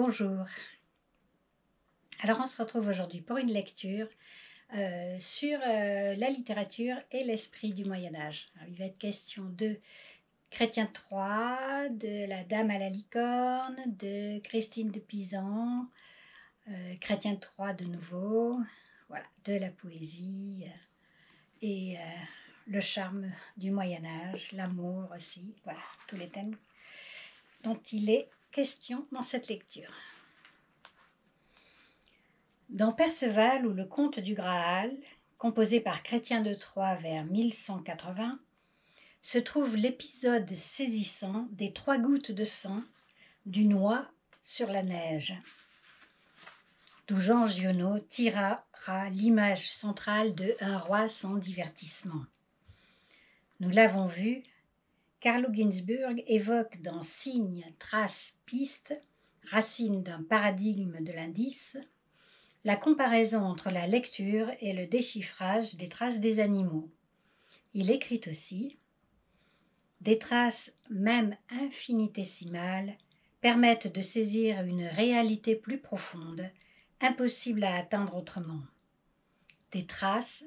Bonjour. Alors on se retrouve aujourd'hui pour une lecture sur la littérature et l'esprit du Moyen-Âge. Il va être question de Chrétien de Troyes, de la Dame à la licorne, de Christine de Pisan, Chrétien de Troyes de nouveau, voilà, de la poésie et le charme du Moyen-Âge, l'amour aussi, voilà, tous les thèmes dont il est question dans cette lecture. Dans Perceval ou le Conte du Graal, composé par Chrétien de Troyes vers 1180, se trouve l'épisode saisissant des 3 gouttes de sang d'une oie sur la neige, d'où Jean Giono tirera l'image centrale de Un roi sans divertissement. Nous l'avons vu, Carlo Ginzburg évoque dans Signes, traces, pistes, racines d'un paradigme de l'indice, la comparaison entre la lecture et le déchiffrage des traces des animaux. Il écrit aussi « Des traces, même infinitésimales, permettent de saisir une réalité plus profonde, impossible à atteindre autrement. Des traces,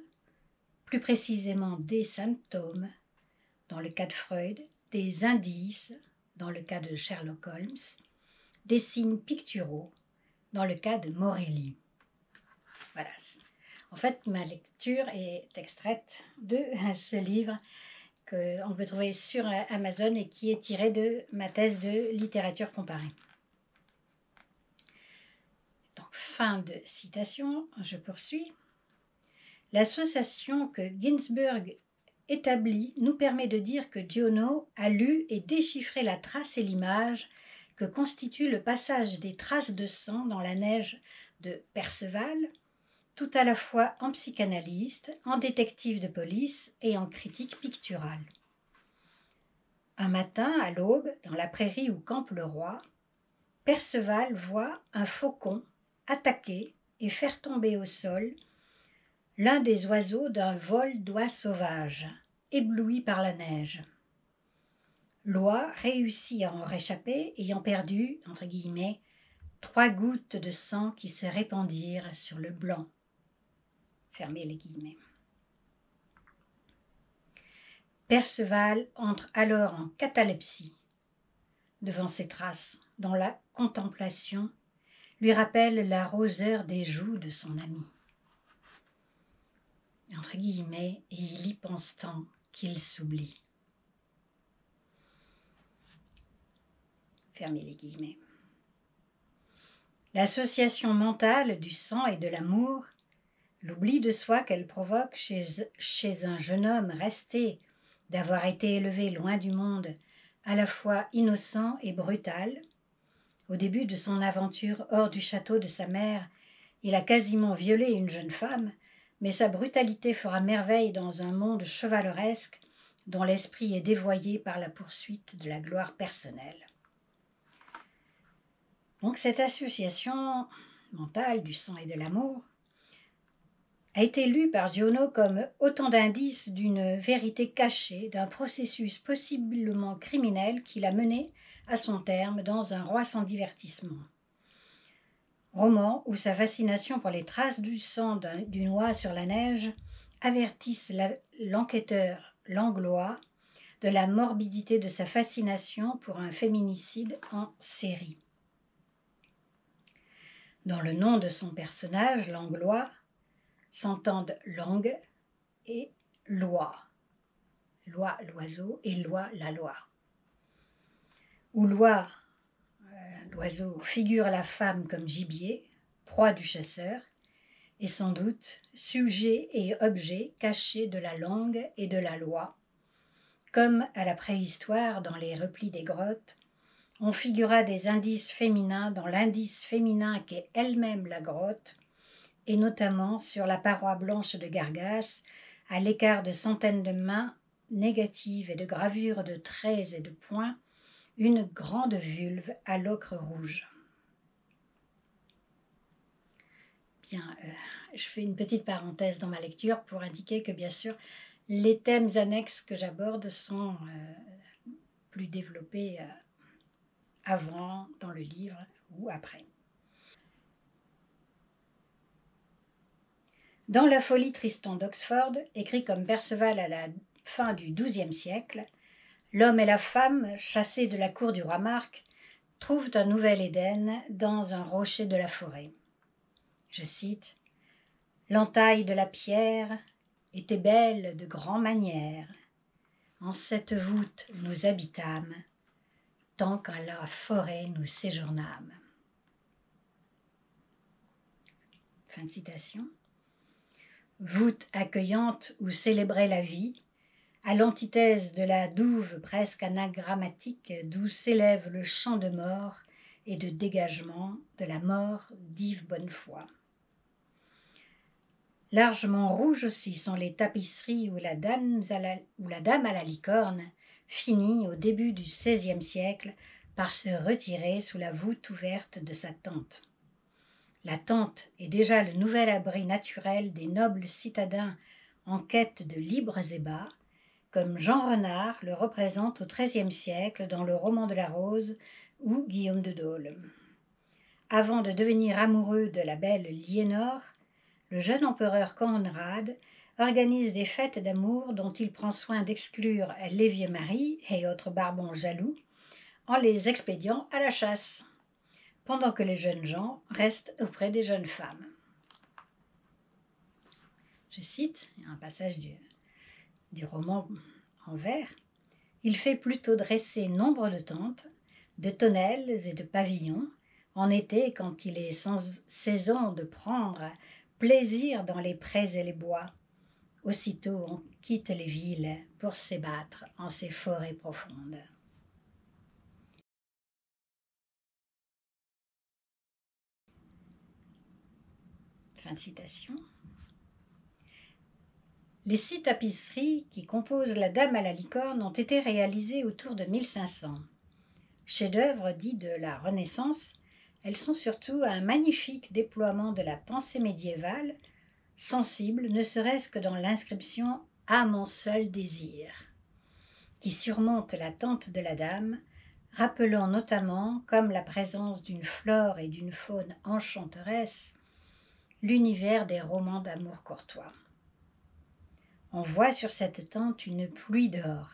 plus précisément des symptômes, dans le cas de Freud, des indices, dans le cas de Sherlock Holmes, des signes picturaux, dans le cas de Morelli. » Voilà. En fait, ma lecture est extraite de ce livre qu'on peut trouver sur Amazon et qui est tiré de ma thèse de littérature comparée. Donc, fin de citation, je poursuis. L'association que Ginzburg établit nous permet de dire que Giono a lu et déchiffré la trace et l'image que constitue le passage des traces de sang dans la neige de Perceval, tout à la fois en psychanalyste, en détective de police et en critique picturale. Un matin, à l'aube, dans la prairie où campe le roi, Perceval voit un faucon attaquer et faire tomber au sol l'un des oiseaux d'un vol d'oies sauvages, ébloui par la neige. L'oie réussit à en réchapper, ayant perdu, entre guillemets, 3 gouttes de sang qui se répandirent sur le blanc. Fermez les guillemets. Perceval entre alors en catalepsie devant ces traces, dont la contemplation lui rappelle la roseur des joues de son ami. Entre guillemets, et il y pense tant qu'il s'oublie. Fermez les guillemets. L'association mentale du sang et de l'amour, l'oubli de soi qu'elle provoque chez un jeune homme resté d'avoir été élevé loin du monde, à la fois innocent et brutal. Au début de son aventure hors du château de sa mère, il a quasiment violé une jeune femme, mais sa brutalité fera merveille dans un monde chevaleresque dont l'esprit est dévoyé par la poursuite de la gloire personnelle. Donc cette association mentale du sang et de l'amour a été lu par Giono comme autant d'indices d'une vérité cachée, d'un processus possiblement criminel qui l'a mené à son terme dans Un roi sans divertissement. Roman où sa fascination pour les traces du sang d'une oie sur la neige avertissent l'enquêteur Langlois de la morbidité de sa fascination pour un féminicide en série. Dans le nom de son personnage, Langlois, s'entendent langue et loi. Loi, l'oiseau, et loi, la loi. Où loi, l'oiseau, figure la femme comme gibier, proie du chasseur, et sans doute sujet et objet cachés de la langue et de la loi. Comme à la préhistoire, dans les replis des grottes, on figura des indices féminins dans l'indice féminin qu'est elle-même la grotte, et notamment sur la paroi blanche de Gargasse, à l'écart de centaines de mains négatives et de gravures de traits et de points, une grande vulve à l'ocre rouge. Bien, je fais une petite parenthèse dans ma lecture pour indiquer que, bien sûr, les thèmes annexes que j'aborde sont plus développés avant dans le livre ou après. Dans La folie Tristan d'Oxford, écrit comme Perceval à la fin du XIIe siècle, l'homme et la femme, chassés de la cour du roi Marc, trouvent un nouvel Éden dans un rocher de la forêt. Je cite « L'entaille de la pierre était belle de grand manière. En cette voûte nous habitâmes, tant qu'à la forêt nous séjournâmes. » Fin de citation. Voûte accueillante où célébrait la vie, à l'antithèse de la douve presque anagrammatique d'où s'élève le chant de mort et de dégagement de la mort d'Yves Bonnefoy. Largement rouges aussi sont les tapisseries où la dame à la licorne finit au début du XVIe siècle par se retirer sous la voûte ouverte de sa tente. La tente est déjà le nouvel abri naturel des nobles citadins en quête de libres ébats, comme Jean Renard le représente au XIIIe siècle dans le roman de la Rose ou Guillaume de Dole. Avant de devenir amoureux de la belle Liénor, le jeune empereur Conrad organise des fêtes d'amour dont il prend soin d'exclure l'évier Marie et autres barbons jaloux en les expédiant à la chasse, pendant que les jeunes gens restent auprès des jeunes femmes. Je cite un passage du roman en vers. « Il fait plutôt dresser nombre de tentes, de tonnelles et de pavillons, en été quand il est sans saison de prendre plaisir dans les prés et les bois. Aussitôt on quitte les villes pour s'ébattre en ces forêts profondes. » Fin de citation. Les 6 tapisseries qui composent La Dame à la licorne ont été réalisées autour de 1500. Chefs-d'œuvre dits de la Renaissance, elles sont surtout un magnifique déploiement de la pensée médiévale, sensible ne serait-ce que dans l'inscription « À mon seul désir », qui surmonte la tente de la Dame, rappelant notamment, comme la présence d'une flore et d'une faune enchanteresses, l'univers des romans d'amour courtois. On voit sur cette tente une pluie d'or,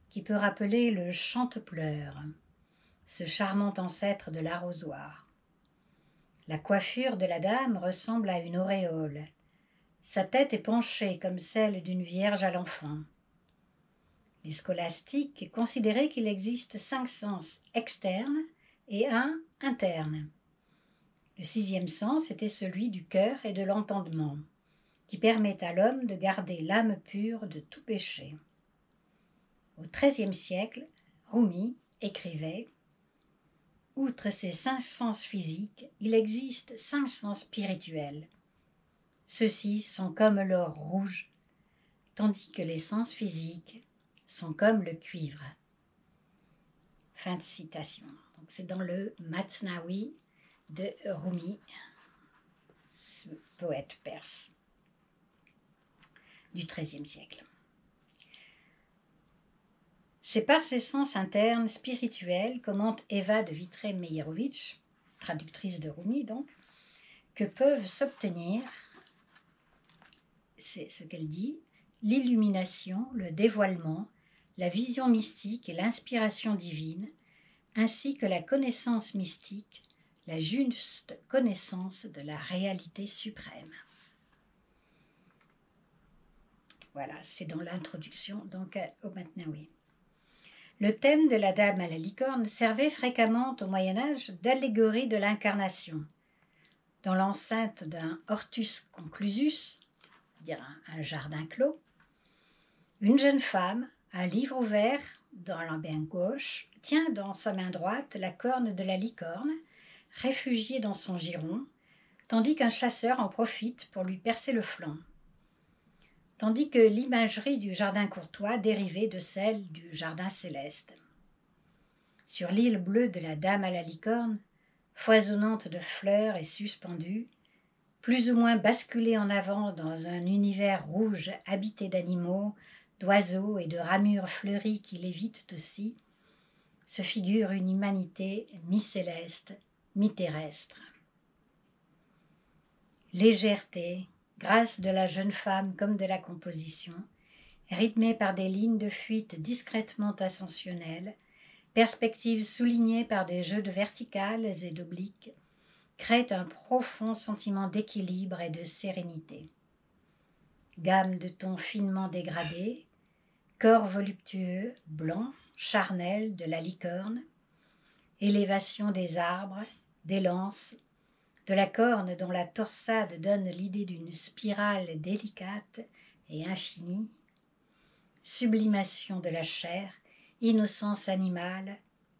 qui peut rappeler le chantepleur, ce charmant ancêtre de l'arrosoir. La coiffure de la Dame ressemble à une auréole. Sa tête est penchée comme celle d'une vierge à l'enfant. Les scolastiques considéraient qu'il existe 5 sens externes et un interne. Le 6e sens était celui du cœur et de l'entendement, qui permet à l'homme de garder l'âme pure de tout péché. Au XIIIe siècle, Rumi écrivait « Outre ces 5 sens physiques, il existe 5 sens spirituels. Ceux-ci sont comme l'or rouge, tandis que les sens physiques sont comme le cuivre. » Fin de citation. Donc c'est dans le Masnavi de Rumi, ce poète perse du XIIIe siècle. C'est par ces sens internes spirituels, commente Eva de Vitré-Meyerovitch, traductrice de Rumi donc, que peuvent s'obtenir, c'est ce qu'elle dit, l'illumination, le dévoilement, la vision mystique et l'inspiration divine, ainsi que la connaissance mystique, la juste connaissance de la réalité suprême. Voilà, c'est dans l'introduction donc au Masnavi. Le thème de la Dame à la licorne servait fréquemment au Moyen-Âge d'allégorie de l'incarnation. Dans l'enceinte d'un hortus conclusus, c'est-à-dire un jardin clos, une jeune femme, un livre ouvert dans la main gauche, tient dans sa main droite la corne de la licorne, réfugiée dans son giron, tandis qu'un chasseur en profite pour lui percer le flanc. Tandis que l'imagerie du jardin courtois dérivait de celle du jardin céleste. Sur l'île bleue de la Dame à la licorne, foisonnante de fleurs et suspendue, plus ou moins basculée en avant dans un univers rouge habité d'animaux, d'oiseaux et de ramures fleuries qui lévitent aussi, se figure une humanité mi-céleste, mi-terrestre. Légèreté, grâce de la jeune femme comme de la composition, rythmée par des lignes de fuite discrètement ascensionnelles, perspectives soulignées par des jeux de verticales et d'obliques, créent un profond sentiment d'équilibre et de sérénité. Gamme de tons finement dégradés, corps voluptueux, blanc, charnel de la licorne, élévation des arbres, des lances, de la corne dont la torsade donne l'idée d'une spirale délicate et infinie, sublimation de la chair, innocence animale,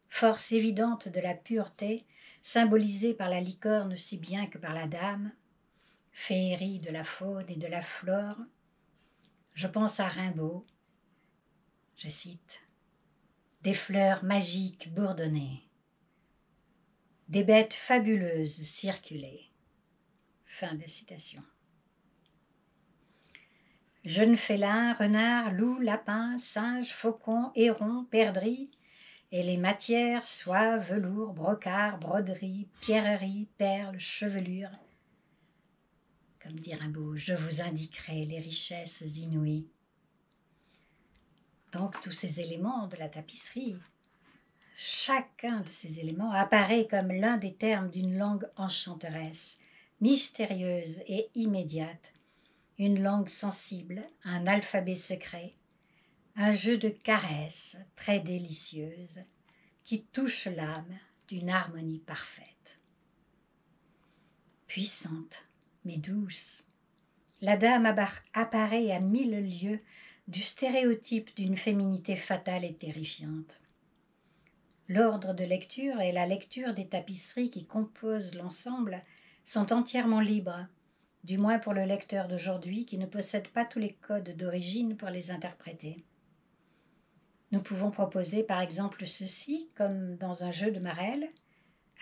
force évidente de la pureté, symbolisée par la licorne aussi bien que par la dame, féerie de la faune et de la flore. Je pense à Rimbaud, je cite, « Des fleurs magiques bourdonnaient, des bêtes fabuleuses circulaient. » Fin de citation. Jeunes félins, renards, loups, lapins, singes, faucons, hérons, perdrix, et les matières, soie, velours, brocart, broderie, pierreries, perles, chevelures. Comme dit Rimbaud, je vous indiquerai les richesses inouïes. Donc tous ces éléments de la tapisserie, chacun de ces éléments apparaît comme l'un des termes d'une langue enchanteresse, mystérieuse et immédiate, une langue sensible, un alphabet secret, un jeu de caresses très délicieuses qui touche l'âme d'une harmonie parfaite. Puissante, mais douce, la dame apparaît à 1000 lieues du stéréotype d'une féminité fatale et terrifiante. L'ordre de lecture et la lecture des tapisseries qui composent l'ensemble sont entièrement libres, du moins pour le lecteur d'aujourd'hui qui ne possède pas tous les codes d'origine pour les interpréter. Nous pouvons proposer par exemple ceci, comme dans un jeu de Marelle,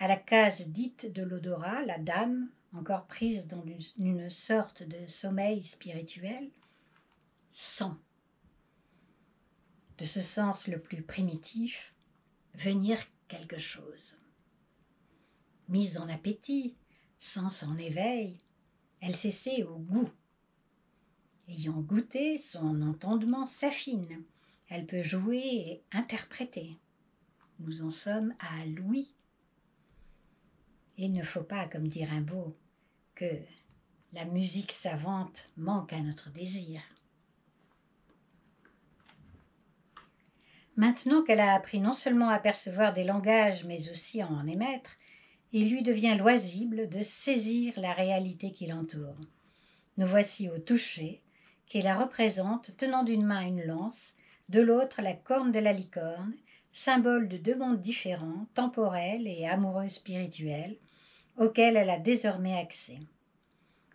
à la case dite de l'odorat, la dame, encore prise dans une sorte de sommeil spirituel, sent. De ce sens le plus primitif, venir quelque chose. Mise en appétit, sens en éveil, elle s'essaie au goût. Ayant goûté, son entendement s'affine. Elle peut jouer et interpréter. Nous en sommes à l'ouïe. Il ne faut pas, comme dit Rimbaud, que la musique savante manque à notre désir. Maintenant qu'elle a appris non seulement à percevoir des langages, mais aussi à en émettre, il lui devient loisible de saisir la réalité qui l'entoure. Nous voici au toucher, qui la représente tenant d'une main une lance, de l'autre la corne de la licorne, symbole de 2 mondes différents, temporels et amoureux spirituels, auxquels elle a désormais accès.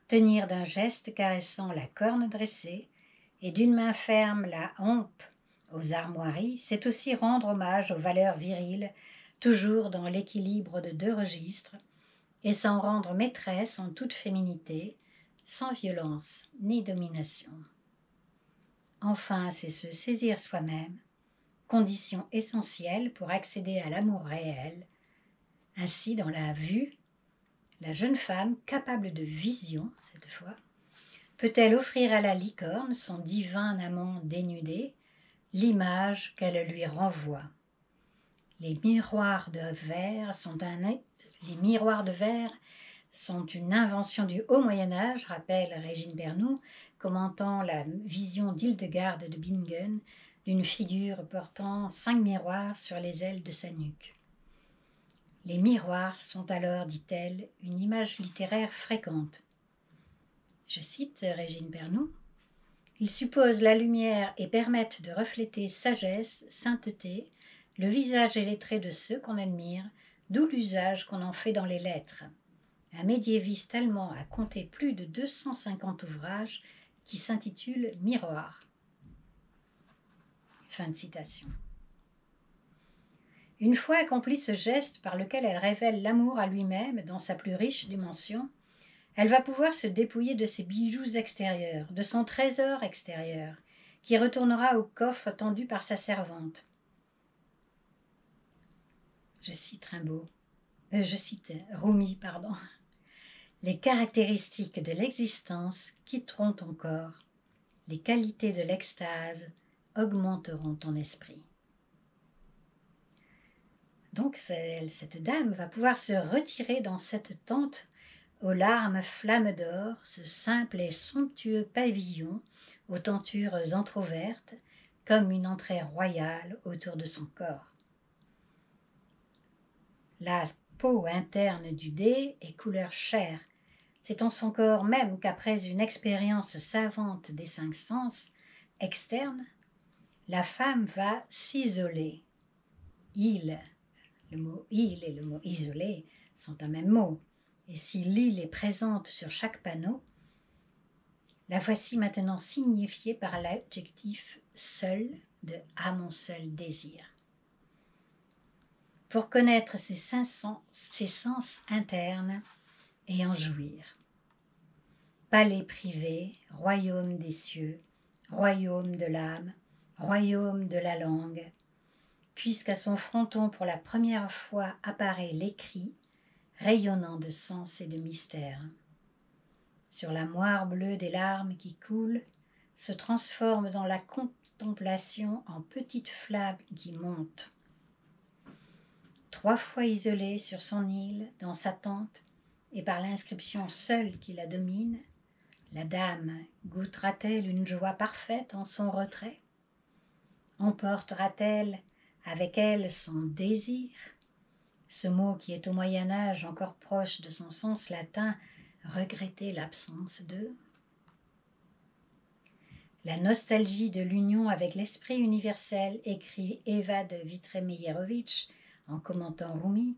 Tenir d'un geste caressant la corne dressée et d'une main ferme la hampe aux armoiries, c'est aussi rendre hommage aux valeurs viriles, toujours dans l'équilibre de 2 registres, et s'en rendre maîtresse en toute féminité, sans violence ni domination. Enfin, c'est se saisir soi-même, condition essentielle pour accéder à l'amour réel. Ainsi, dans la vue, la jeune femme, capable de vision, cette fois, peut-elle offrir à la licorne, son divin amant dénudé, l'image qu'elle lui renvoie. Les miroirs de verre sont une invention du haut Moyen-Âge, rappelle Régine Bernoux, commentant la vision d'Hildegarde de Bingen d'une figure portant 5 miroirs sur les ailes de sa nuque. Les miroirs sont alors, dit-elle, une image littéraire fréquente. Je cite Régine Bernoux, « Ils supposent la lumière et permettent de refléter sagesse, sainteté, le visage et les traits de ceux qu'on admire, d'où l'usage qu'on en fait dans les lettres. » Un médiéviste allemand a compté plus de 250 ouvrages qui s'intitulent « Miroir ». Fin de citation. Une fois accompli ce geste par lequel elle révèle l'amour à lui-même dans sa plus riche dimension, elle va pouvoir se dépouiller de ses bijoux extérieurs, de son trésor extérieur, qui retournera au coffre tendu par sa servante. je cite Rumi, pardon. Les caractéristiques de l'existence quitteront ton corps. Les qualités de l'extase augmenteront ton esprit. Donc cette dame va pouvoir se retirer dans cette tente aux larmes flammes d'or, ce simple et somptueux pavillon aux tentures entr'ouvertes, comme une entrée royale autour de son corps. La peau interne du dé est couleur chair. C'est en son corps même qu'après une expérience savante des 5 sens externes, la femme va s'isoler. Le mot « il » et le mot « isoler » sont un même mot. Et si l'île est présente sur chaque panneau, la voici maintenant signifiée par l'adjectif « seul » de « à mon seul désir ». Pour connaître ses sens internes et en jouir. Palais privé, royaume des cieux, royaume de l'âme, royaume de la langue, puisqu'à son fronton pour la première fois apparaît l'écrit, rayonnant de sens et de mystère. Sur la moire bleue des larmes qui coulent, se transforme dans la contemplation en petites flammes qui montent. 3 fois isolée sur son île, dans sa tente, et par l'inscription seule qui la domine, la dame goûtera-t-elle une joie parfaite en son retrait? Emportera-t-elle avec elle son désir? Ce mot qui est au Moyen-Âge encore proche de son sens latin, regretter l'absence de. La nostalgie de l'union avec l'esprit universel, écrit Eva de Vitré-Meyerovitch en commentant Rumi,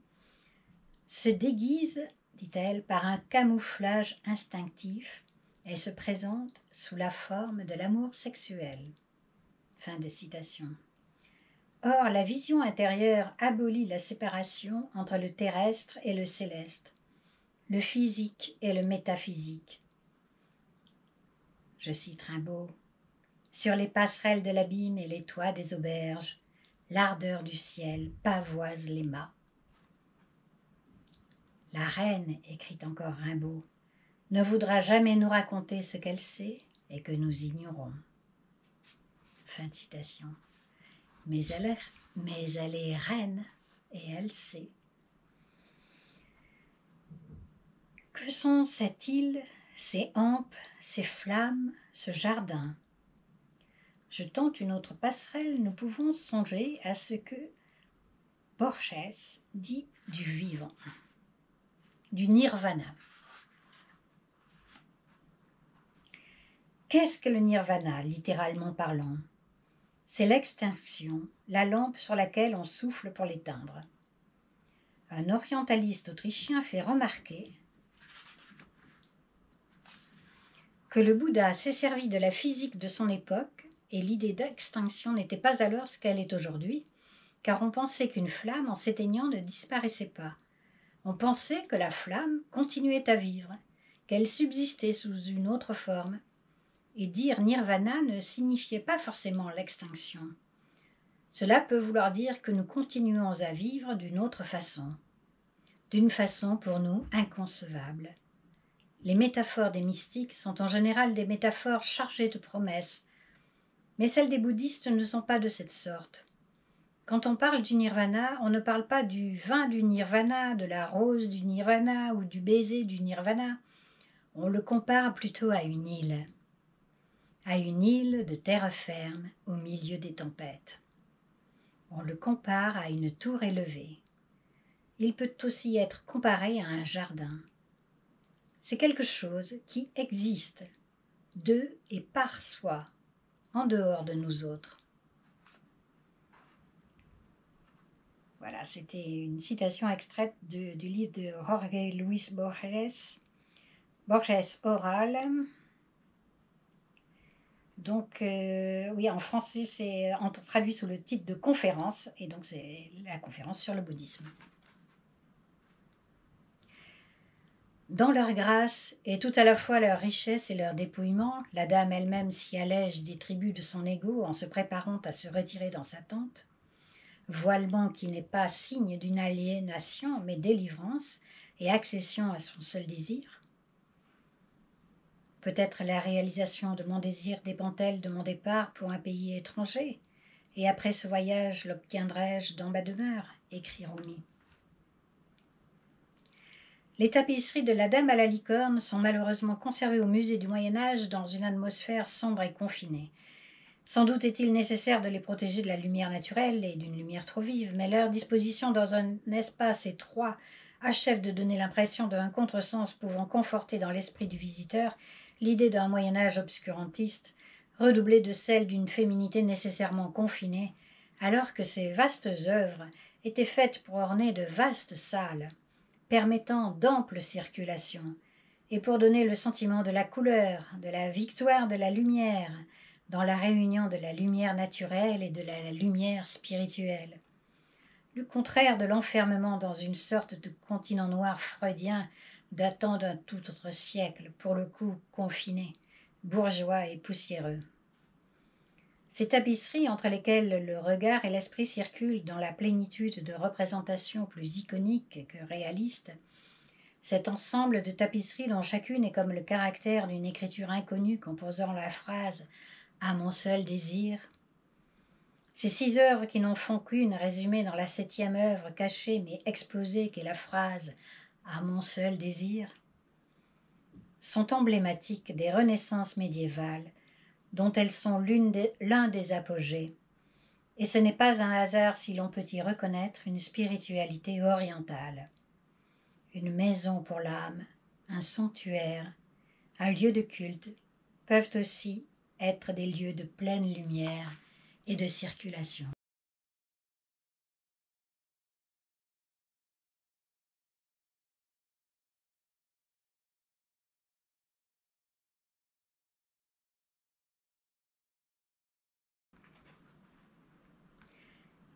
se déguise, dit-elle, par un camouflage instinctif et se présente sous la forme de l'amour sexuel. Fin de citation. Or, la vision intérieure abolit la séparation entre le terrestre et le céleste, le physique et le métaphysique. Je cite Rimbaud. Sur les passerelles de l'abîme et les toits des auberges, l'ardeur du ciel pavoise les mâts. La reine, écrit encore Rimbaud, ne voudra jamais nous raconter ce qu'elle sait et que nous ignorons. Fin de citation. Mais elle est reine et elle sait. Que sont cette île, ces hampes, ces flammes, ce jardin? Je tente une autre passerelle, nous pouvons songer à ce que Borges dit du vivant, du nirvana. Qu'est-ce que le nirvana, littéralement parlant? C'est l'extinction, la lampe sur laquelle on souffle pour l'éteindre. Un orientaliste autrichien fait remarquer que le Bouddha s'est servi de la physique de son époque et l'idée d'extinction n'était pas alors ce qu'elle est aujourd'hui, car on pensait qu'une flamme en s'éteignant ne disparaissait pas. On pensait que la flamme continuait à vivre, qu'elle subsistait sous une autre forme. Et dire nirvana ne signifiait pas forcément l'extinction. Cela peut vouloir dire que nous continuons à vivre d'une autre façon, d'une façon pour nous inconcevable. Les métaphores des mystiques sont en général des métaphores chargées de promesses, mais celles des bouddhistes ne sont pas de cette sorte. Quand on parle du nirvana, on ne parle pas du vin du nirvana, de la rose du nirvana ou du baiser du nirvana. On le compare plutôt à une île de terre ferme au milieu des tempêtes. On le compare à une tour élevée. Il peut aussi être comparé à un jardin. C'est quelque chose qui existe, de et par soi, en dehors de nous autres. Voilà, c'était une citation extraite du livre de Jorge Luis Borges, Borges Oral. Donc, oui, en français, c'est traduit sous le titre de conférence, et donc c'est la conférence sur le bouddhisme. Dans leur grâce, et tout à la fois leur richesse et leur dépouillement, la dame elle-même s'y allège des tributs de son ego en se préparant à se retirer dans sa tente. voilement qui n'est pas signe d'une aliénation, mais délivrance et accession à son seul désir? Peut-être la réalisation de mon désir dépend-elle de mon départ pour un pays étranger, et après ce voyage l'obtiendrai-je dans ma demeure, écrit Rumi. Les tapisseries de la Dame à la licorne sont malheureusement conservées au musée du Moyen-Âge dans une atmosphère sombre et confinée. Sans doute est-il nécessaire de les protéger de la lumière naturelle et d'une lumière trop vive, mais leur disposition dans un espace étroit achève de donner l'impression d'un contresens pouvant conforter dans l'esprit du visiteur l'idée d'un Moyen-Âge obscurantiste, redoublée de celle d'une féminité nécessairement confinée, alors que ces vastes œuvres étaient faites pour orner de vastes salles, permettant d'ample circulation, et pour donner le sentiment de la couleur, de la victoire de la lumière, dans la réunion de la lumière naturelle et de la lumière spirituelle. Le contraire de l'enfermement dans une sorte de continent noir freudien datant d'un tout autre siècle, pour le coup confiné, bourgeois et poussiéreux. Ces tapisseries entre lesquelles le regard et l'esprit circulent dans la plénitude de représentations plus iconiques que réalistes, cet ensemble de tapisseries dont chacune est comme le caractère d'une écriture inconnue composant la phrase « à mon seul désir », ces 6 œuvres qui n'en font qu'une résumée dans la 7e œuvre cachée mais explosée qu'est la phrase « à mon seul désir », sont emblématiques des renaissances médiévales dont elles sont l'un des apogées. Et ce n'est pas un hasard si l'on peut y reconnaître une spiritualité orientale. Une maison pour l'âme, un sanctuaire, un lieu de culte peuvent aussi être des lieux de pleine lumière et de circulation.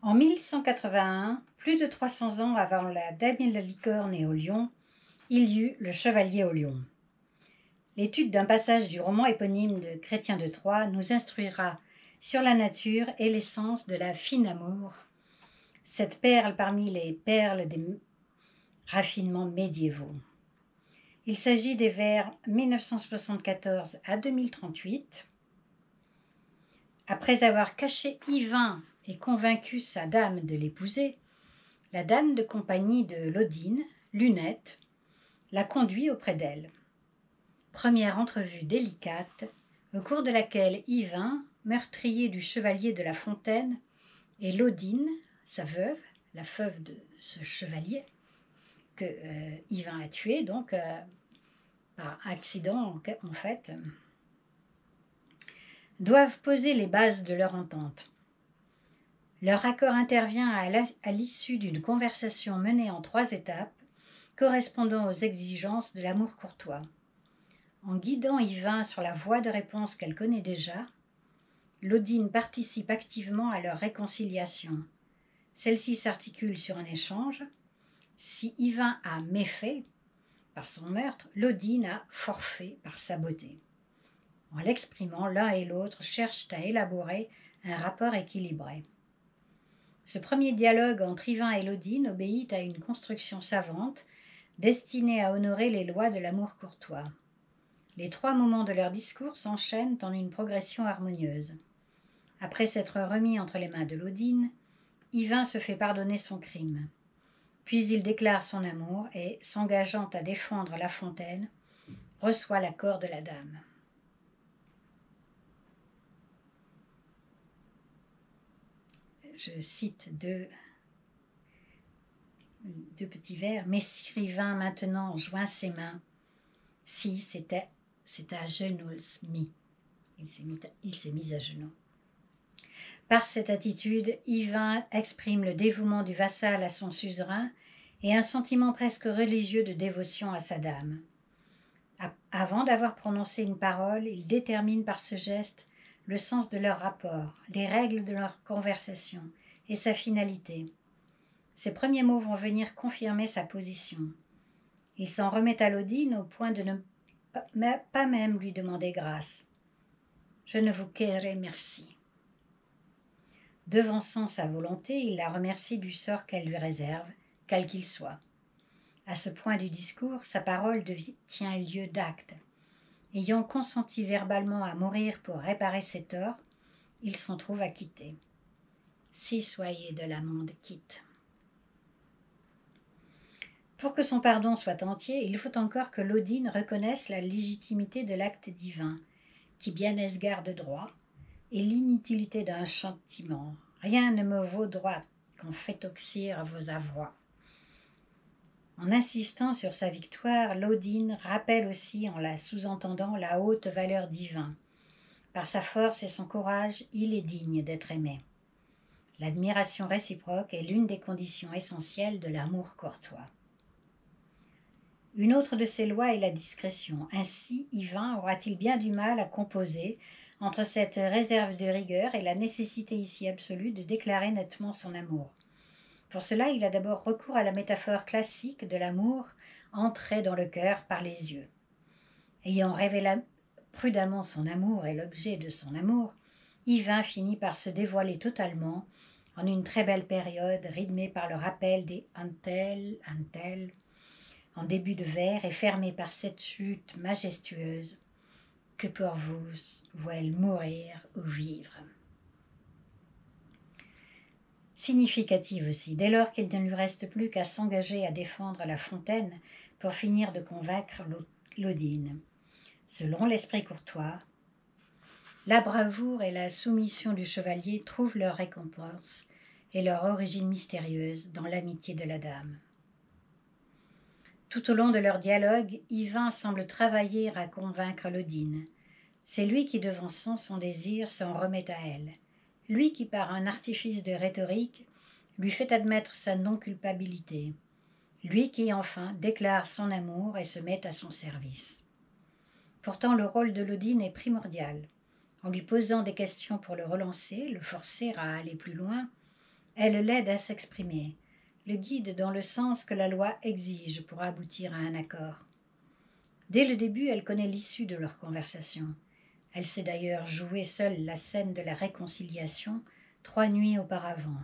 En 1181, plus de 300 ans avant la Dame à la licorne et au lion, il y eut le chevalier au lion. L'étude d'un passage du roman éponyme de Chrétien de Troyes nous instruira sur la nature et l'essence de la fine amour, cette perle parmi les perles des raffinements médiévaux. Il s'agit des vers 1974 à 2038. Après avoir caché Yvain et convaincu sa dame de l'épouser, la dame de compagnie de Lodine, Lunette, la conduit auprès d'elle. Première entrevue délicate, au cours de laquelle Yvain, meurtrier du chevalier de la Fontaine, et Lodine, sa veuve, la veuve de ce chevalier, que Yvain a tué, donc par accident en fait, doivent poser les bases de leur entente. Leur accord intervient à l'issue d'une conversation menée en 3 étapes, correspondant aux exigences de l'amour courtois. En guidant Yvain sur la voie de réponse qu'elle connaît déjà, Lodine participe activement à leur réconciliation. Celle-ci s'articule sur un échange. Si Yvain a méfait par son meurtre, Lodine a forfait par sa beauté. En l'exprimant, l'un et l'autre cherchent à élaborer un rapport équilibré. Ce premier dialogue entre Yvain et Lodine obéit à une construction savante, destinée à honorer les lois de l'amour courtois. Les 3 moments de leur discours s'enchaînent en une progression harmonieuse. Après s'être remis entre les mains de Lodine, Yvain se fait pardonner son crime. Puis il déclare son amour et, s'engageant à défendre La Fontaine, reçoit l'accord de la dame. Je cite deux petits vers. « Messire Yvain maintenant joint ses mains. Si, c'est à genoux mis. » Il s'est mis à genoux. Par cette attitude, Yvain exprime le dévouement du vassal à son suzerain et un sentiment presque religieux de dévotion à sa dame. Avant d'avoir prononcé une parole, il détermine par ce geste le sens de leur rapport, les règles de leur conversation et sa finalité. Ces premiers mots vont venir confirmer sa position. Il s'en remet à Lodine au point de ne pas même lui demander grâce. « Je ne vous querrai merci. » Devançant sa volonté, il la remercie du sort qu'elle lui réserve, quel qu'il soit. À ce point du discours, sa parole tient lieu d'acte. Ayant consenti verbalement à mourir pour réparer ses torts, il s'en trouve acquitté. Si soyez de la monde quitte. Pour que son pardon soit entier, il faut encore que l'Odine reconnaisse la légitimité de l'acte divin, qui bien est garde droit, et l'inutilité d'un châtiment. Rien ne me vaut droit qu'on fait oxyre vos avoirs. En insistant sur sa victoire, l'Odine rappelle aussi, en la sous-entendant, la haute valeur divine. Par sa force et son courage, il est digne d'être aimé. L'admiration réciproque est l'une des conditions essentielles de l'amour courtois. Une autre de ses lois est la discrétion. Ainsi, Yvain aura-t-il bien du mal à composer entre cette réserve de rigueur et la nécessité ici absolue de déclarer nettement son amour. Pour cela, il a d'abord recours à la métaphore classique de l'amour entré dans le cœur par les yeux. Ayant révélé prudemment son amour et l'objet de son amour, Yvain finit par se dévoiler totalement en une très belle période rythmée par le rappel des antel, en début de vers et fermée par cette chute majestueuse que pour vous voient mourir ou vivre. Significative aussi, dès lors qu'il ne lui reste plus qu'à s'engager à défendre la fontaine pour finir de convaincre l'Odine. Selon l'esprit courtois, la bravoure et la soumission du chevalier trouvent leur récompense et leur origine mystérieuse dans l'amitié de la dame. Tout au long de leur dialogue, Yvain semble travailler à convaincre l'Odine. C'est lui qui, devançant son désir, s'en remet à elle. Lui qui, par un artifice de rhétorique, lui fait admettre sa non-culpabilité. Lui qui, enfin, déclare son amour et se met à son service. Pourtant, le rôle de l'Odine est primordial. En lui posant des questions pour le relancer, le forcer à aller plus loin, elle l'aide à s'exprimer, le guide dans le sens que la loi exige pour aboutir à un accord. Dès le début, elle connaît l'issue de leur conversation. Elle sait d'ailleurs jouer seule la scène de la réconciliation 3 nuits auparavant.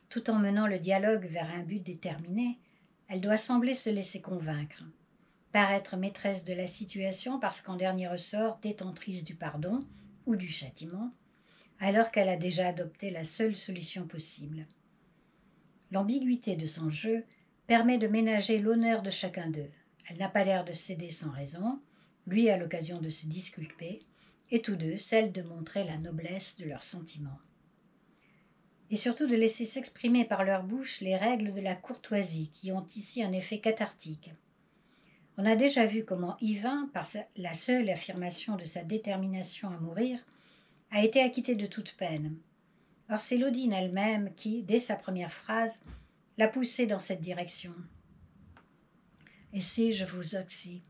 Tout en menant le dialogue vers un but déterminé, elle doit sembler se laisser convaincre, paraître maîtresse de la situation parce qu'en dernier ressort détentrice du pardon ou du châtiment, alors qu'elle a déjà adopté la seule solution possible. L'ambiguïté de son jeu permet de ménager l'honneur de chacun d'eux. Elle n'a pas l'air de céder sans raison, lui a l'occasion de se disculper, et tous deux celle de montrer la noblesse de leurs sentiments. Et surtout de laisser s'exprimer par leur bouche les règles de la courtoisie qui ont ici un effet cathartique. On a déjà vu comment Yvain, par la seule affirmation de sa détermination à mourir, a été acquitté de toute peine. Or c'est l'Odine elle-même qui, dès sa première phrase, l'a poussé dans cette direction. « Et si je vous oxy ?»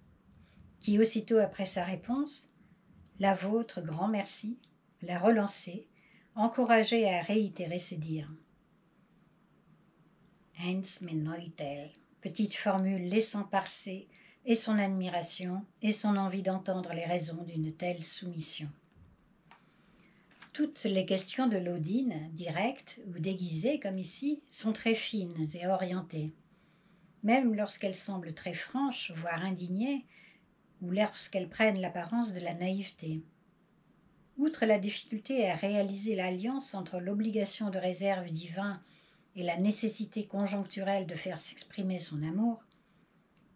qui, aussitôt après sa réponse, « La vôtre, grand merci », l'a relancé, encouragé à réitérer ses dires. « Eins me neutel », petite formule laissant passer et son admiration et son envie d'entendre les raisons d'une telle soumission. Toutes les questions de l'Odine, directes ou déguisées comme ici, sont très fines et orientées. Même lorsqu'elles semblent très franches, voire indignées, ou lorsqu'elles prennent l'apparence de la naïveté. Outre la difficulté à réaliser l'alliance entre l'obligation de réserve divine et la nécessité conjoncturelle de faire s'exprimer son amour,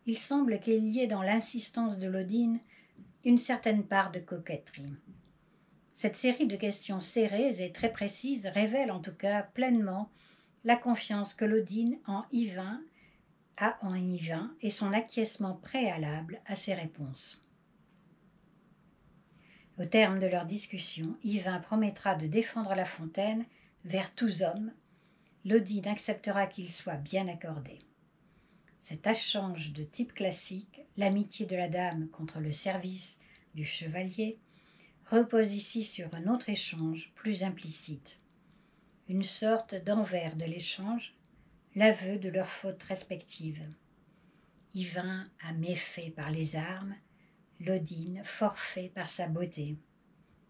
il semble qu'il y ait dans l'insistance de l'Odine une certaine part de coquetterie. Cette série de questions serrées et très précises révèle en tout cas pleinement la confiance que l'Odine a en Yvain et son acquiescement préalable à ses réponses. Au terme de leur discussion, Yvain promettra de défendre la fontaine vers tous hommes. L'Odine acceptera qu'il soit bien accordé. Cet échange de type classique, l'amitié de la dame contre le service du chevalier, repose ici sur un autre échange plus implicite. Une sorte d'envers de l'échange, l'aveu de leurs fautes respectives. Yvain a méfait par les armes, l'Odine forfait par sa beauté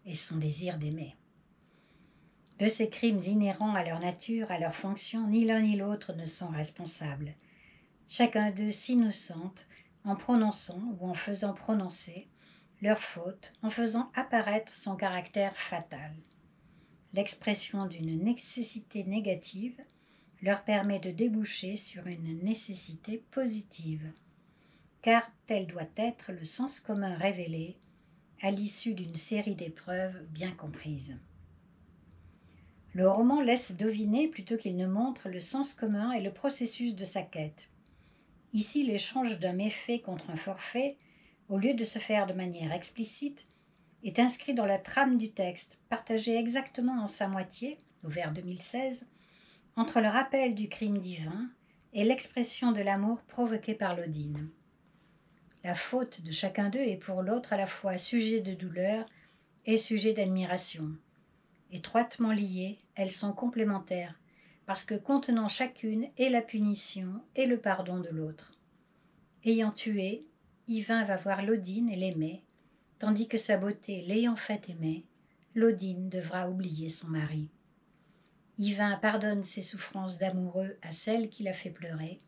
et son désir d'aimer. De ces crimes inhérents à leur nature, à leur fonction, ni l'un ni l'autre ne sont responsables. Chacun d'eux s'innocente en prononçant ou en faisant prononcer leur faute, en faisant apparaître son caractère fatal. L'expression d'une nécessité négative leur permet de déboucher sur une nécessité positive, car tel doit être le sens commun révélé à l'issue d'une série d'épreuves bien comprises. Le roman laisse deviner plutôt qu'il ne montre le sens commun et le processus de sa quête. Ici, l'échange d'un méfait contre un forfait, au lieu de se faire de manière explicite, est inscrit dans la trame du texte, partagé exactement en sa moitié, au vers 2016, entre le rappel du crime divin et l'expression de l'amour provoqué par l'Odine. La faute de chacun d'eux est pour l'autre à la fois sujet de douleur et sujet d'admiration. Étroitement liées, elles sont complémentaires, parce que contenant chacune et la punition et le pardon de l'autre. Ayant tué, Yvain va voir l'Odine et l'aimer, tandis que sa beauté l'ayant fait aimer, l'Odine devra oublier son mari. Yvain pardonne ses souffrances d'amoureux à celle qui l'a fait pleurer,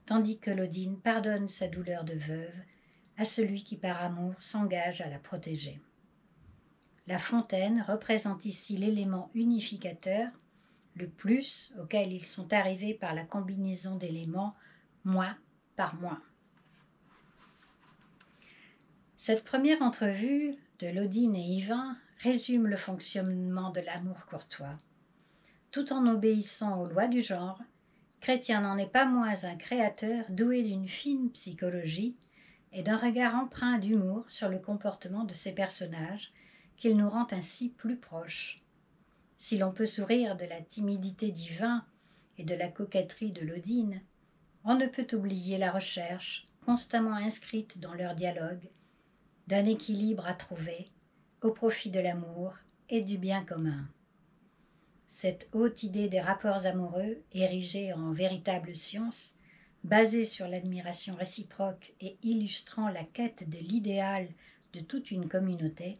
tandis que l'Odine pardonne sa douleur de veuve à celui qui par amour s'engage à la protéger. La fontaine représente ici l'élément unificateur, le plus auquel ils sont arrivés par la combinaison d'éléments moi par moi. Cette première entrevue de l'Odine et Yvain résume le fonctionnement de l'amour courtois. Tout en obéissant aux lois du genre, Chrétien n'en est pas moins un créateur doué d'une fine psychologie et d'un regard empreint d'humour sur le comportement de ses personnages qu'il nous rend ainsi plus proches. Si l'on peut sourire de la timidité d'Yvain et de la coquetterie de l'Odine, on ne peut oublier la recherche, constamment inscrite dans leur dialogue, d'un équilibre à trouver au profit de l'amour et du bien commun. Cette haute idée des rapports amoureux, érigée en véritable science, basée sur l'admiration réciproque et illustrant la quête de l'idéal de toute une communauté,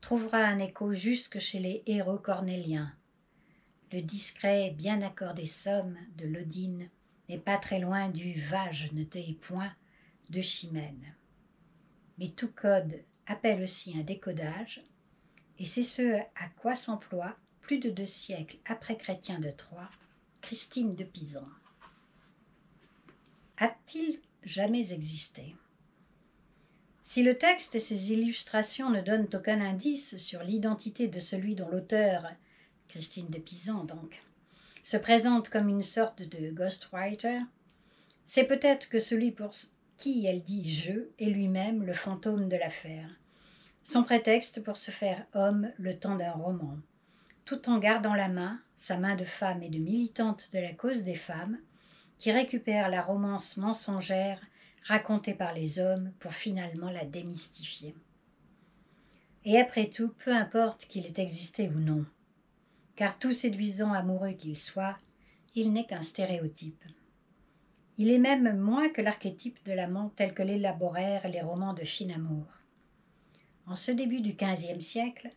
trouvera un écho jusque chez les héros cornéliens. Le discret, bien accordé somme de l'Odine n'est pas très loin du « va, je ne te hais point » de Chimène. Mais tout code appelle aussi un décodage, et c'est ce à quoi s'emploie, plus de 2 siècles après Chrétien de Troyes, Christine de Pisan. A-t-il jamais existé ? Si le texte et ses illustrations ne donnent aucun indice sur l'identité de celui dont l'auteur, Christine de Pisan donc, se présente comme une sorte de ghostwriter, c'est peut-être que celui pour qui elle dit « je » est lui-même le fantôme de l'affaire, son prétexte pour se faire homme le temps d'un roman, tout en gardant la main, sa main de femme et de militante de la cause des femmes, qui récupère la romance mensongère racontée par les hommes pour finalement la démystifier. Et après tout, peu importe qu'il ait existé ou non, car tout séduisant amoureux qu'il soit, il n'est qu'un stéréotype. Il est même moins que l'archétype de l'amant tel que l'élaborèrent les romans de fin amour. En ce début du XVe siècle,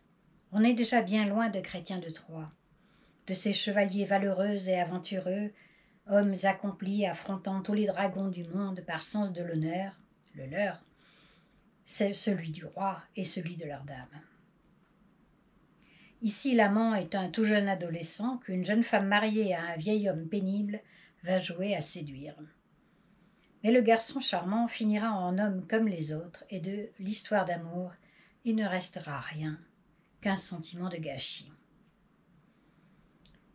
on est déjà bien loin de Chrétien de Troyes, de ces chevaliers valeureux et aventureux, hommes accomplis affrontant tous les dragons du monde par sens de l'honneur, le leur, c'est celui du roi et celui de leur dame. Ici, l'amant est un tout jeune adolescent qu'une jeune femme mariée à un vieil homme pénible va jouer à séduire. Mais le garçon charmant finira en homme comme les autres, et de l'histoire d'amour, il ne restera rien qu'un sentiment de gâchis.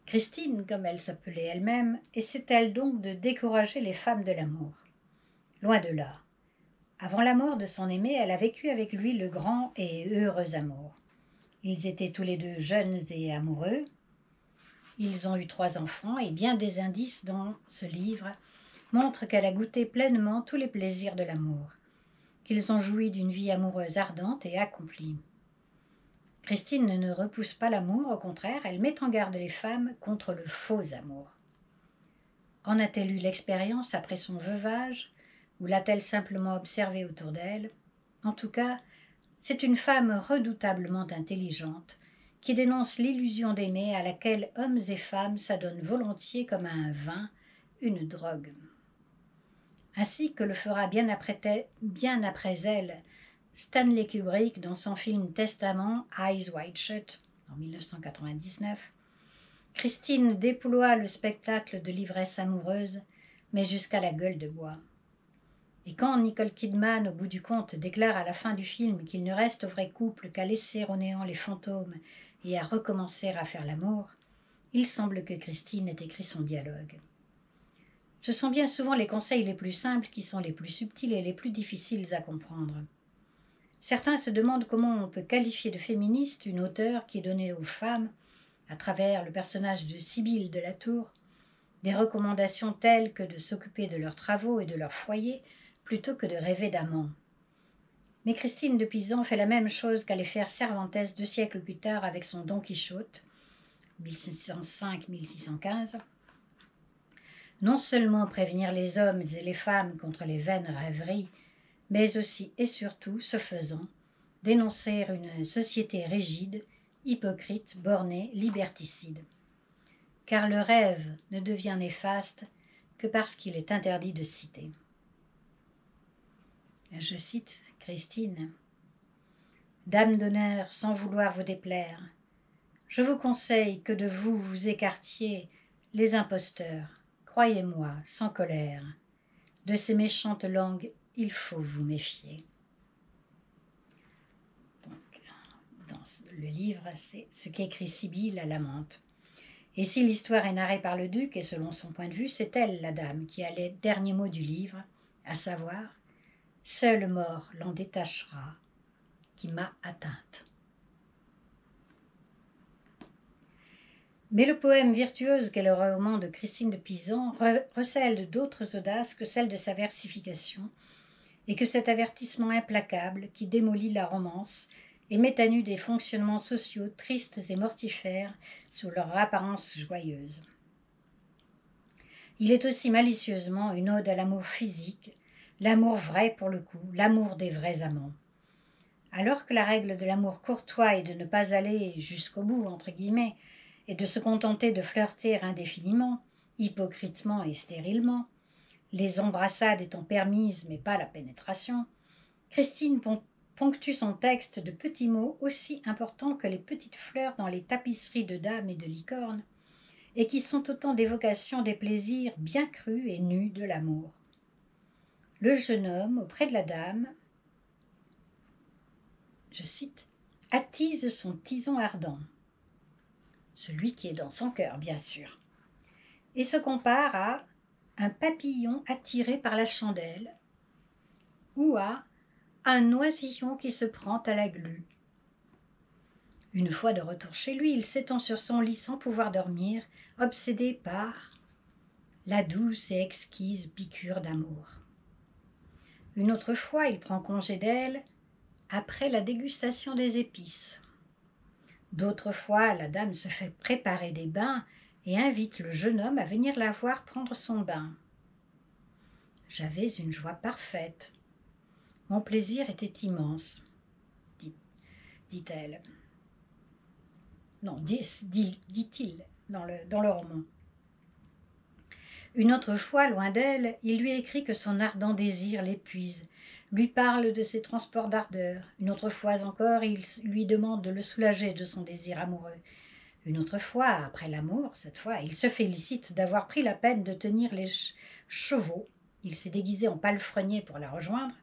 Christine, comme elle s'appelait elle-même, essaie-t-elle donc de décourager les femmes de l'amour ? Loin de là. Avant la mort de son aimé, elle a vécu avec lui le grand et heureux amour. Ils étaient tous les deux jeunes et amoureux. Ils ont eu 3 enfants et bien des indices dans ce livre montrent qu'elle a goûté pleinement tous les plaisirs de l'amour, qu'ils ont joui d'une vie amoureuse ardente et accomplie. Christine ne repousse pas l'amour, au contraire, elle met en garde les femmes contre le faux amour. En a-t-elle eu l'expérience après son veuvage, ou l'a-t-elle simplement observé autour d'elle ? En tout cas, c'est une femme redoutablement intelligente, qui dénonce l'illusion d'aimer à laquelle hommes et femmes s'adonnent volontiers comme à un vin, une drogue. Ainsi que le fera bien après elle Stanley Kubrick dans son film Testament, Eyes Wide Shut, en 1999, Christine déploie le spectacle de l'ivresse amoureuse, mais jusqu'à la gueule de bois. Et quand Nicole Kidman, au bout du compte, déclare à la fin du film qu'il ne reste au vrai couple qu'à laisser au néant les fantômes et à recommencer à faire l'amour, il semble que Christine ait écrit son dialogue. Ce sont bien souvent les conseils les plus simples qui sont les plus subtils et les plus difficiles à comprendre. Certains se demandent comment on peut qualifier de féministe une auteure qui donnait aux femmes, à travers le personnage de Sibylle de la Tour, des recommandations telles que de s'occuper de leurs travaux et de leur foyer plutôt que de rêver d'amants. Mais Christine de Pisan fait la même chose qu'allait faire Cervantes 2 siècles plus tard avec son Don Quichotte, 1605-1615. Non seulement prévenir les hommes et les femmes contre les vaines rêveries, mais aussi et surtout, ce faisant, dénoncer une société rigide, hypocrite, bornée, liberticide. Car le rêve ne devient néfaste que parce qu'il est interdit de citer. Je cite Christine. « Dame d'honneur, sans vouloir vous déplaire, je vous conseille que de vous vous écartiez les imposteurs. Croyez-moi, sans colère, de ces méchantes langues, il faut vous méfier. » Donc, dans le livre, c'est ce qu'écrit Sibylle à l'amante. Et si l'histoire est narrée par le duc, et selon son point de vue, c'est elle, la dame, qui a les derniers mots du livre, à savoir « Seule mort l'en détachera, qui m'a atteinte. » Mais le poème virtuose qu'est le roman de Christine de Pisan recèle d'autres audaces que celle de sa versification, et que cet avertissement implacable qui démolit la romance et met à nu des fonctionnements sociaux tristes et mortifères sous leur apparence joyeuse. Il est aussi malicieusement une ode à l'amour physique, l'amour vrai pour le coup, l'amour des vrais amants. Alors que la règle de l'amour courtois est de ne pas aller jusqu'au bout, entre guillemets, et de se contenter de flirter indéfiniment, hypocritement et stérilement, les embrassades étant permises mais pas la pénétration, Christine ponctue son texte de petits mots aussi importants que les petites fleurs dans les tapisseries de dames et de licornes, et qui sont autant d'évocations des plaisirs bien crus et nus de l'amour. Le jeune homme, auprès de la dame, je cite, « attise son tison ardent », celui qui est dans son cœur, bien sûr, et se compare à un papillon attiré par la chandelle ou à un oisillon qui se prend à la glu. Une fois de retour chez lui, il s'étend sur son lit sans pouvoir dormir, obsédé par la douce et exquise piqûre d'amour. Une autre fois, il prend congé d'elle après la dégustation des épices. D'autres fois, la dame se fait préparer des bains et invite le jeune homme à venir la voir prendre son bain. J'avais une joie parfaite. Mon plaisir était immense, dit-elle. Non, dit-il dans le roman. Une autre fois, loin d'elle, il lui écrit que son ardent désir l'épuise, lui parle de ses transports d'ardeur. Une autre fois encore, il lui demande de le soulager de son désir amoureux. Une autre fois, après l'amour, cette fois, il se félicite d'avoir pris la peine de tenir les chevaux. Il s'est déguisé en palefrenier pour la rejoindre,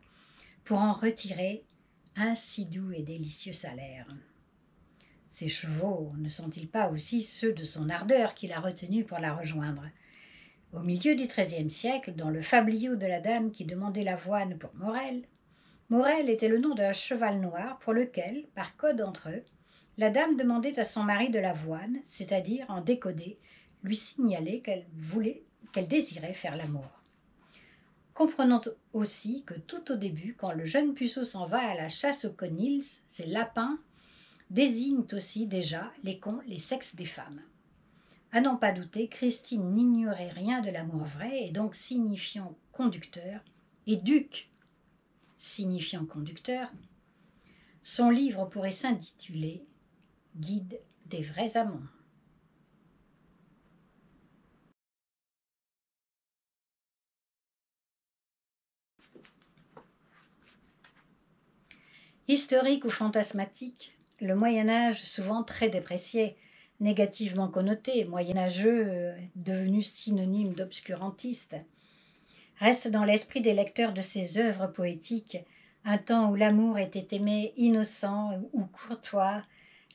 pour en retirer un si doux et délicieux salaire. Ces chevaux ne sont-ils pas aussi ceux de son ardeur qu'il a retenu pour la rejoindre ? Au milieu du XIIIe siècle, dans le fabliau de la dame qui demandait l'avoine pour Morel, Morel était le nom d'un cheval noir pour lequel, par code entre eux, la dame demandait à son mari de l'avoine, c'est-à-dire en décodé, lui signaler qu'elle désirait faire l'amour. Comprenons aussi que tout au début, quand le jeune puceau s'en va à la chasse aux conils, ces lapins désignent aussi déjà les sexes des femmes. À n'en pas douter, Christine n'ignorait rien de l'amour vrai et donc signifiant conducteur, et duc signifiant conducteur. Son livre pourrait s'intituler « Guide des vrais amants. Historique ou fantasmatique, le Moyen-Âge, souvent très déprécié, négativement connoté, moyenâgeux, devenu synonyme d'obscurantiste, reste dans l'esprit des lecteurs de ses œuvres poétiques un temps où l'amour était aimé innocent ou courtois,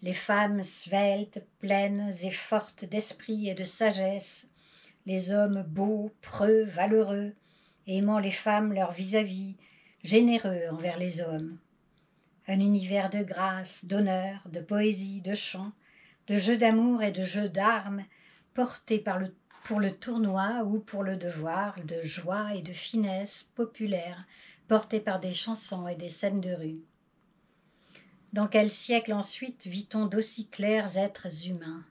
les femmes sveltes, pleines et fortes d'esprit et de sagesse, les hommes beaux, preux, valeureux, aimant les femmes leur vis-à-vis, généreux envers les hommes. Un univers de grâce, d'honneur, de poésie, de chant, de jeux d'amour et de jeux d'armes, porté pour le tournoi ou pour le devoir, de joie et de finesse populaire, porté par des chansons et des scènes de rue. Dans quel siècle ensuite vit-on d'aussi clairs êtres humains?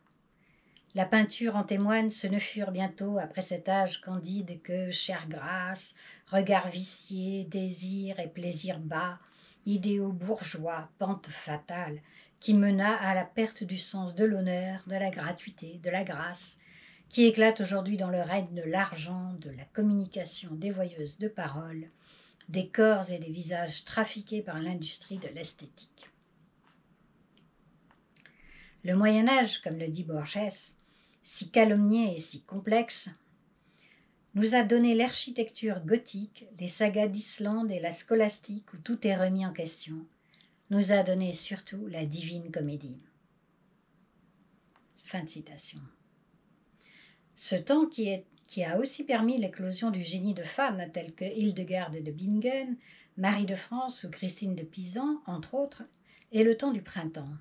La peinture en témoigne, ce ne furent bientôt, après cet âge candide, que chère grâce, regard vicié, désir et plaisir bas, idéaux bourgeois, pente fatale, qui mena à la perte du sens de l'honneur, de la gratuité, de la grâce, qui éclate aujourd'hui dans le règne de l'argent, de la communication dévoyeuse de paroles, des corps et des visages trafiqués par l'industrie de l'esthétique. Le Moyen-Âge, comme le dit Borges, si calomnié et si complexe, nous a donné l'architecture gothique, les sagas d'Islande et la scolastique où tout est remis en question, nous a donné surtout la divine comédie. Fin de citation. Ce temps qui a aussi permis l'éclosion du génie de femmes telles que Hildegarde de Bingen, Marie de France ou Christine de Pisan, entre autres, est le temps du printemps.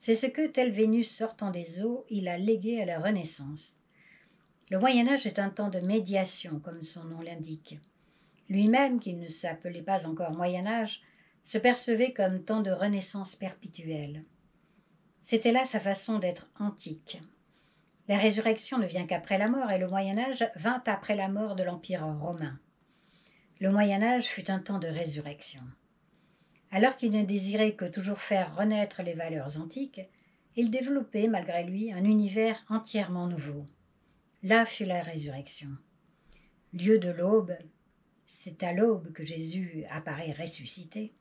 C'est ce que, tel Vénus sortant des eaux, il a légué à la Renaissance. Le Moyen-Âge est un temps de médiation, comme son nom l'indique. Lui-même, qui ne s'appelait pas encore Moyen-Âge, se percevait comme temps de renaissance perpétuelle. C'était là sa façon d'être antique. La résurrection ne vient qu'après la mort, et le Moyen-Âge vint après la mort de l'Empire romain. Le Moyen-Âge fut un temps de résurrection. Alors qu'il ne désirait que toujours faire renaître les valeurs antiques, il développait, malgré lui, un univers entièrement nouveau. Là fut la résurrection. Lieu de l'aube, c'est à l'aube que Jésus apparaît ressuscité.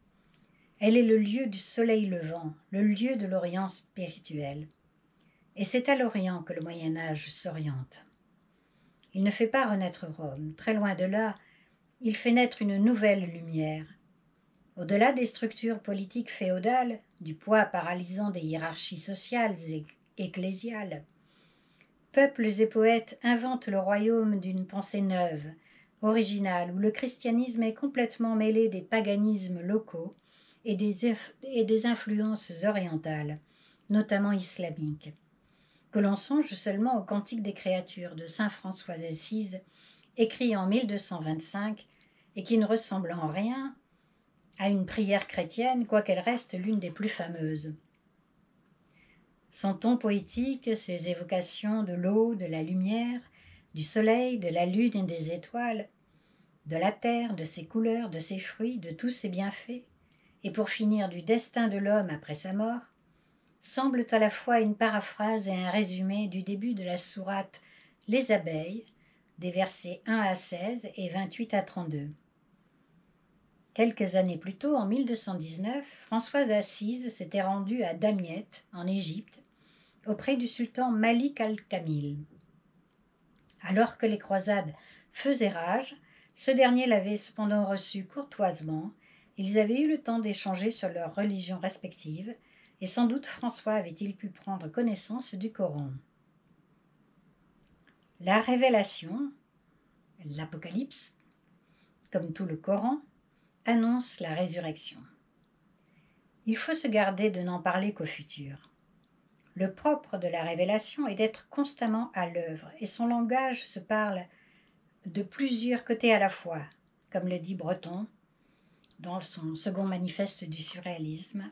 Elle est le lieu du soleil levant, le lieu de l'Orient spirituel. Et c'est à l'Orient que le Moyen-Âge s'oriente. Il ne fait pas renaître Rome, très loin de là, il fait naître une nouvelle lumière. Au-delà des structures politiques féodales, du poids paralysant des hiérarchies sociales et ecclésiales, peuples et poètes inventent le royaume d'une pensée neuve, originale, où le christianisme est complètement mêlé des paganismes locaux et des influences orientales, notamment islamiques. Que l'on songe seulement au Cantique des créatures de saint François d'Assise, écrit en 1225 et qui ne ressemble en rien à une prière chrétienne, quoiqu'elle reste l'une des plus fameuses. Son ton poétique, ses évocations de l'eau, de la lumière, du soleil, de la lune et des étoiles, de la terre, de ses couleurs, de ses fruits, de tous ses bienfaits, et pour finir du destin de l'homme après sa mort, semblent à la fois une paraphrase et un résumé du début de la sourate Les abeilles, des versets 1 à 16 et 28 à 32. Quelques années plus tôt, en 1219, Françoise d'Assise s'était rendue à Damiette, en Égypte, auprès du sultan Malik al-Kamil. Alors que les croisades faisaient rage, ce dernier l'avait cependant reçu courtoisement. Ils avaient eu le temps d'échanger sur leurs religions respectives, et sans doute François avait-il pu prendre connaissance du Coran. La révélation, l'Apocalypse, comme tout le Coran, annonce la résurrection. Il faut se garder de n'en parler qu'au futur. Le propre de la révélation est d'être constamment à l'œuvre, et son langage se parle de plusieurs côtés à la fois, comme le dit Breton dans son second manifeste du surréalisme.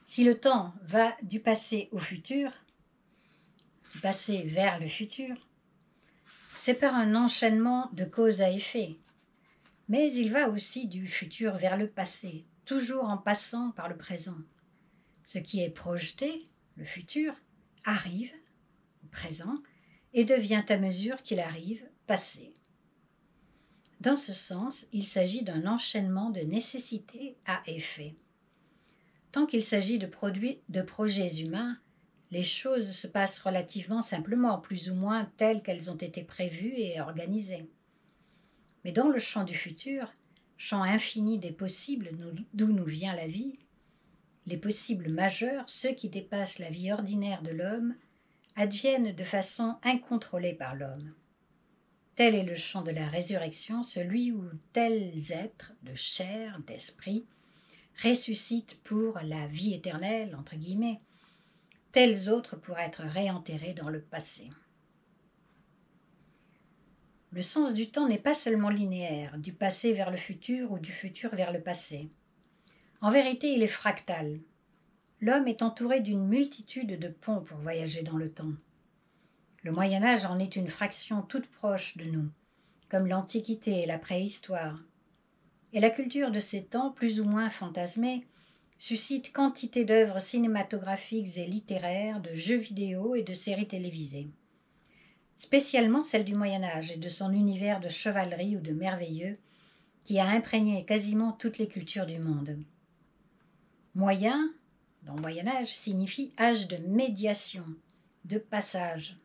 Si le temps va du passé au futur, du passé vers le futur, c'est par un enchaînement de cause à effet, mais il va aussi du futur vers le passé, toujours en passant par le présent. Ce qui est projeté, le futur, arrive, au présent, et devient à mesure qu'il arrive, passé. Dans ce sens, il s'agit d'un enchaînement de nécessité à effet. Tant qu'il s'agit de projets humains, les choses se passent relativement simplement, plus ou moins telles qu'elles ont été prévues et organisées. Mais dans le champ du futur, champ infini des possibles d'où nous vient la vie, les possibles majeurs, ceux qui dépassent la vie ordinaire de l'homme, adviennent de façon incontrôlée par l'homme. Tel est le champ de la résurrection, celui où tels êtres de chair, d'esprit, ressuscitent pour la vie éternelle, entre guillemets, tels autres pour être réenterrés dans le passé. Le sens du temps n'est pas seulement linéaire, du passé vers le futur ou du futur vers le passé. En vérité, il est fractal. L'homme est entouré d'une multitude de ponts pour voyager dans le temps. Le Moyen-Âge en est une fraction toute proche de nous, comme l'Antiquité et la préhistoire. Et la culture de ces temps, plus ou moins fantasmés, suscite quantité d'œuvres cinématographiques et littéraires, de jeux vidéo et de séries télévisées. Spécialement celle du Moyen-Âge et de son univers de chevalerie ou de merveilleux, qui a imprégné quasiment toutes les cultures du monde. Moyen, dans le Moyen-Âge, signifie âge de médiation, de passage.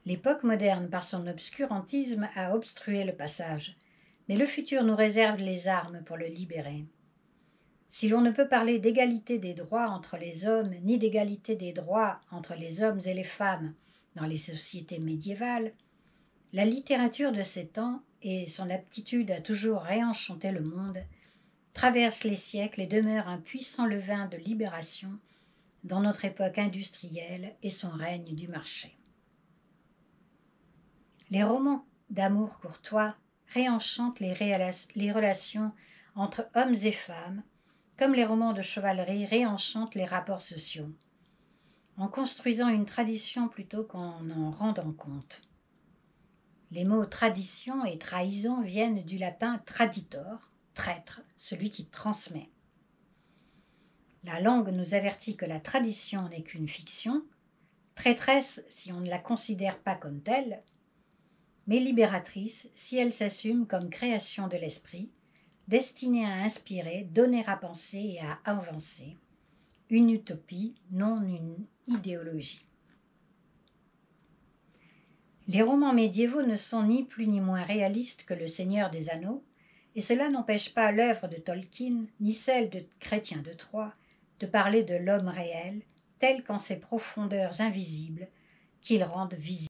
L'époque moderne, par son obscurantisme, a obstrué le passage, mais le futur nous réserve les armes pour le libérer. Si l'on ne peut parler d'égalité des droits entre les hommes, ni d'égalité des droits entre les hommes et les femmes dans les sociétés médiévales, la littérature de ces temps et son aptitude à toujours réenchanter le monde traverse les siècles et demeure un puissant levain de libération dans notre époque industrielle et son règne du marché. Les romans d'amour courtois réenchantent les relations entre hommes et femmes, comme les romans de chevalerie réenchantent les rapports sociaux, en construisant une tradition plutôt qu'en en rendant compte. Les mots tradition et trahison viennent du latin traditor, traître, celui qui transmet. La langue nous avertit que la tradition n'est qu'une fiction, traîtresse si on ne la considère pas comme telle, mais libératrice si elle s'assume comme création de l'esprit, destinée à inspirer, donner à penser et à avancer. Une utopie, non une idéologie. Les romans médiévaux ne sont ni plus ni moins réalistes que Le Seigneur des Anneaux, et cela n'empêche pas l'œuvre de Tolkien, ni celle de Chrétien de Troyes, de parler de l'homme réel, tel qu'en ses profondeurs invisibles, qu'ils rendent visibles.